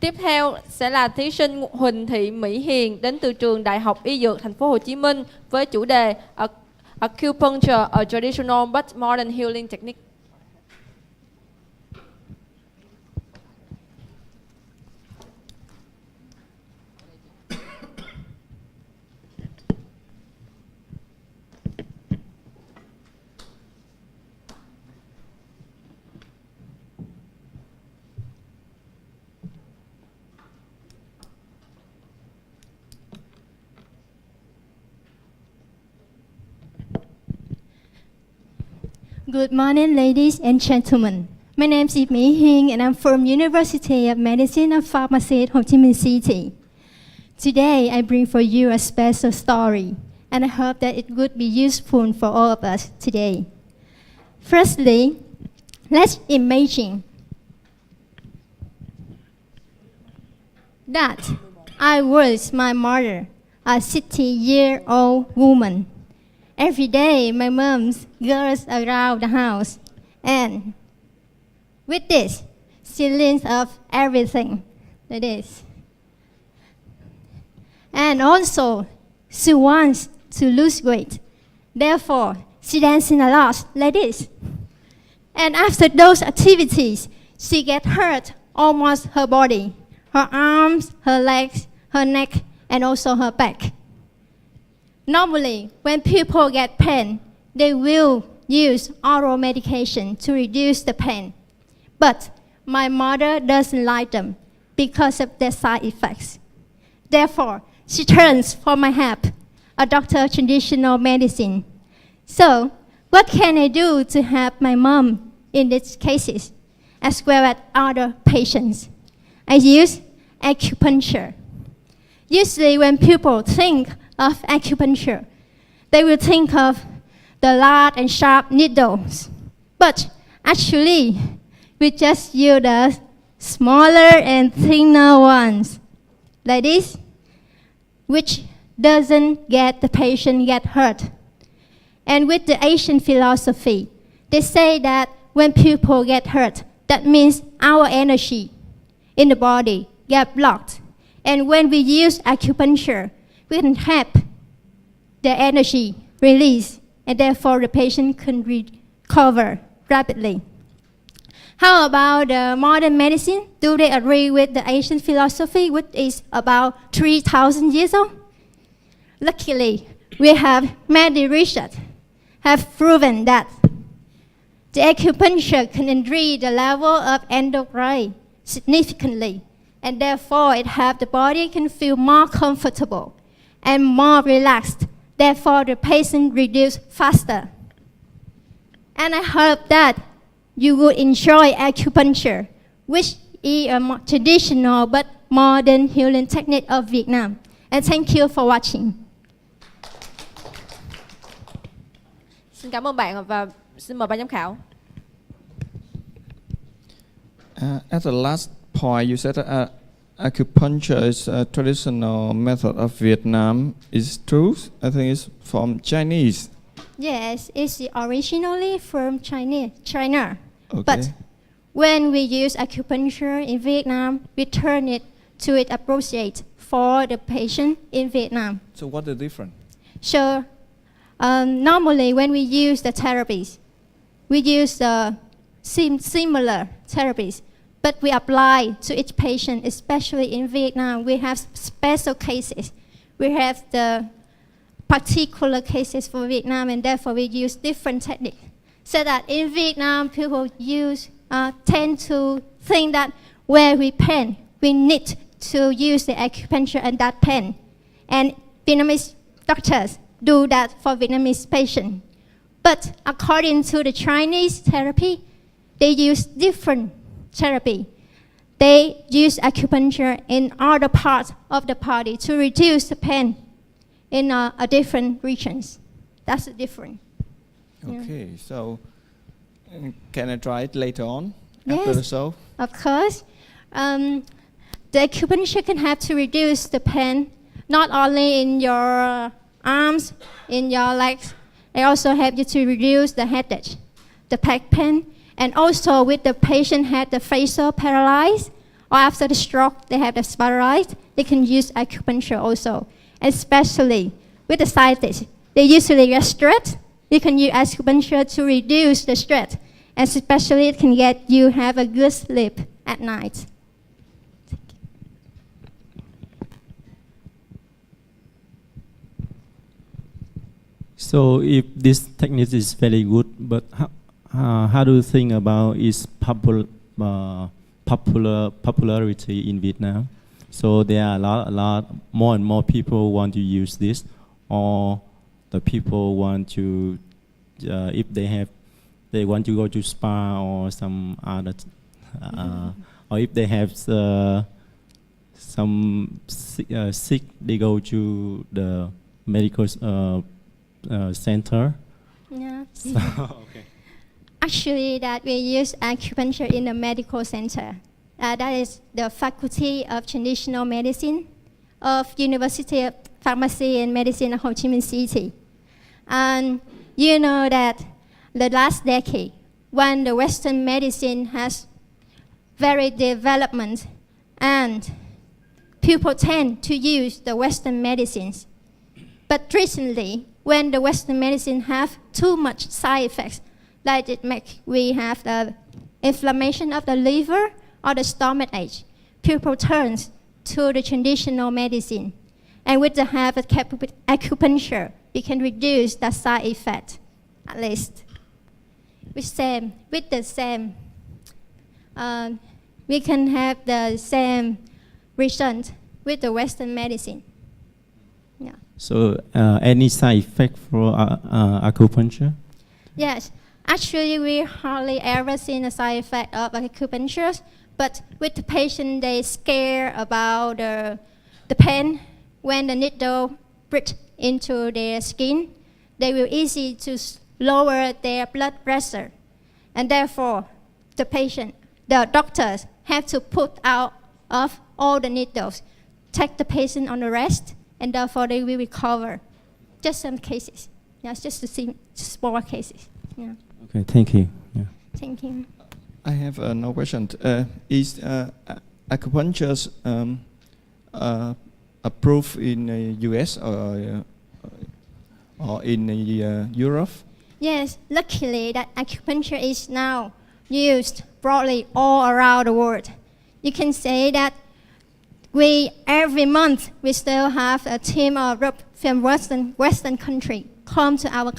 Tiếp theo sẽ là thí sinh Huỳnh Thị Mỹ Hiền đến từ trường Đại học Y Dược Thành phố Hồ Chí Minh với chủ đề Acupuncture, a traditional but modern healing technique. Good morning, ladies and gentlemen. My name is HIen and I'm from University of Medicine and Pharmacy at Ho Chi Minh City. Today, I bring for you a special story, and I hope that it would be useful for all of us today. Firstly, let's imagine that I was my mother, a 60-year-old woman. Every day, my mom goes around the house, and with this, she learns of everything, like this. And also, she wants to lose weight. Therefore, she dances a lot, like this. And after those activities, she gets hurt almost her body, her arms, her legs, her neck, and also her back. Normally, when people get pain, they will use oral medication to reduce the pain. But my mother doesn't like them because of their side effects. Therefore, she turns for my help, a doctor of traditional medicine. So, what can I do to help my mom in these cases, as well as other patients? I use acupuncture. Usually, when people think of acupuncture, they will think of the large and sharp needles. But actually, we just use the smaller and thinner ones, like this, which doesn't get the patient get hurt. And with the Asian philosophy, they say that when people get hurt, that means our energy in the body get blocked. And when we use acupuncture, we can help the energy release, and therefore the patient can recover rapidly. How about the modern medicine? Do they agree with the Asian philosophy, which is about 3,000 years old? Luckily, we have many research have proven that the acupuncture can increase the level of endocrine significantly, and therefore it helps the body can feel more comfortable and more relaxed. Therefore, the patient reduce faster. And I hope that you will enjoy acupuncture, which is a traditional but modern healing technique of Vietnam. And thank you for watching. Xin cảm ơn bạn và xin mời ban giám khảo. At the last point, you said acupuncture is a traditional method of Vietnam. Is true? I think it's from Chinese. Yes, it's originally from China. Okay. But when we use acupuncture in Vietnam, we turn it to it appropriate for the patient in Vietnam. So what the difference? So normally when we use the therapies, we use similar therapies, but we apply to each patient, especially in Vietnam. We have special cases. We have the particular cases for Vietnam, and therefore we use different techniques. So that in Vietnam, people tend to think that where we pain, we need to use the acupuncture and that pain. And Vietnamese doctors do that for Vietnamese patients. But according to the Chinese therapy, they use different therapy. They use acupuncture in other parts of the body to reduce the pain in different regions. That's the difference. Okay, so can I try it later on Yes, after the show? Of course. The acupuncture can help to reduce the pain, not only in your arms, in your legs. It also help you to reduce the headache, the back pain, and also with the patient had the facial paralysis or after the stroke, they have the paralysis, they can use acupuncture also. Especially with the scientists, they usually get stressed. You can use acupuncture to reduce the stress, and especially it can get you have a good sleep at night. So if this technique is very good, but how do you think about its popularity in Vietnam? So there are a lot more and more people want to use this, or the people want to, if they want to go to spa or some other, or if they have some sick, they go to the medical center. Yeah. So, okay. Actually, that we use acupuncture in the medical center. That is the Faculty of Traditional Medicine of University of Pharmacy and Medicine of Ho Chi Minh City. And you know that the last decade, when the Western medicine has very development, and people tend to use the Western medicines. But recently, when the Western medicine have too much side effects, like we have the inflammation of the liver or the stomach ache, people turn to the traditional medicine. And with the help of acupuncture, we can reduce the side effect, at least. We can have the same result with the Western medicine. Yeah. So any side effect for acupuncture? Yes. Actually, we hardly ever seen a side effect of acupuncture, but with the patient, they scare about the pain when the needle pricks into their skin. They will easy to lower their blood pressure, and therefore, the doctors have to put out of all the needles, take the patient on the rest, and therefore they will recover. Just some cases. Yes, just to see small cases. Yeah. Okay, thank you. Yeah. Thank you. I have no question. Is acupuncture approved in the US or in Europe? Yes, luckily that acupuncture is now used broadly all around the world. You can say that every month we still have a team of from Western country come to our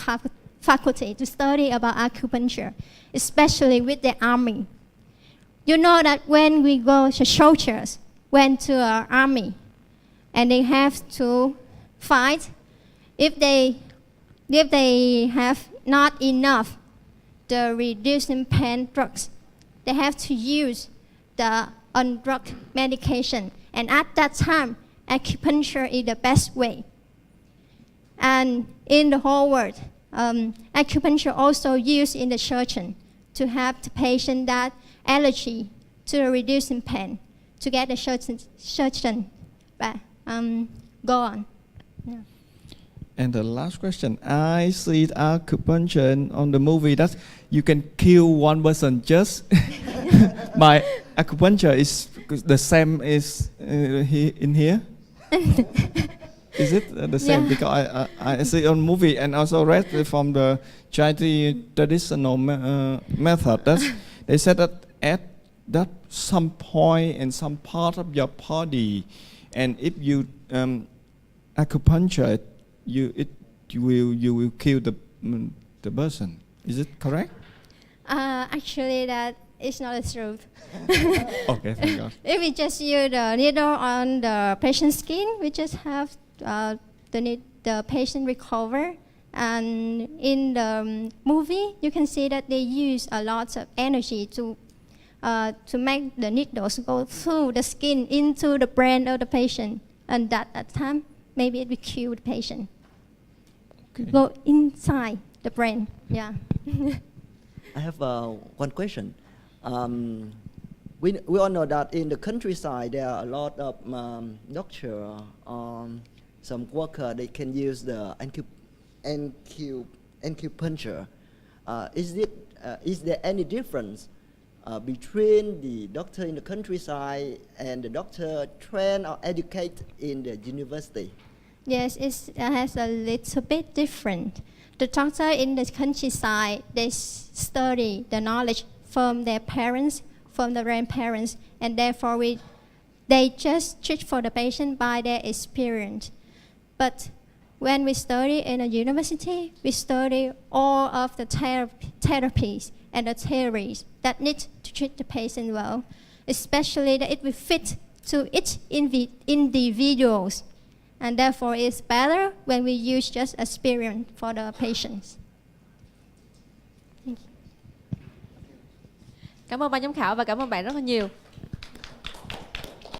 faculty to study about acupuncture, especially with the army. You know that when we go to soldiers, went to our army, and they have to fight, if they have not enough the reducing pain drugs, they have to use the undrugged medication. And at that time, acupuncture is the best way. And in the whole world, acupuncture also used in the surgeon to help the patient that allergy to the reducing pain to get the surgeon go on. Yeah. And the last question, I see acupuncture on the movie that you can kill one person just by acupuncture is the same as in here. Is it the same? Yeah. Because I see on movie and also read from the Chinese traditional method that they said that at that some point and some part of your body, and if you acupuncture you will kill the person. Is it correct? Actually, that is not the truth. Okay, thank God. If we just use the needle on the patient's skin, we just have the patient recover. And in the movie, you can see that they use a lot of energy to make the needles go through the skin into the brain of the patient. And that time, maybe it will kill the patient. Okay. Go inside the brain. Yeah. I have one question. We all know that in the countryside there are a lot of doctor, some worker, they can use the acupuncture. Is there any difference between the doctor in the countryside and the doctor trained or educated in the university? Yes, it has a little bit different. The doctor in the countryside, they study the knowledge from their parents, from the grandparents, and therefore they just treat for the patient by their experience. But when we study in a university, we study all of the therapies and the theories that need to treat the patient well, especially that it will fit to each individuals. And therefore, it's better when we use just experience for the patients. Cảm ơn ban giám khảo và cảm ơn bạn rất là nhiều.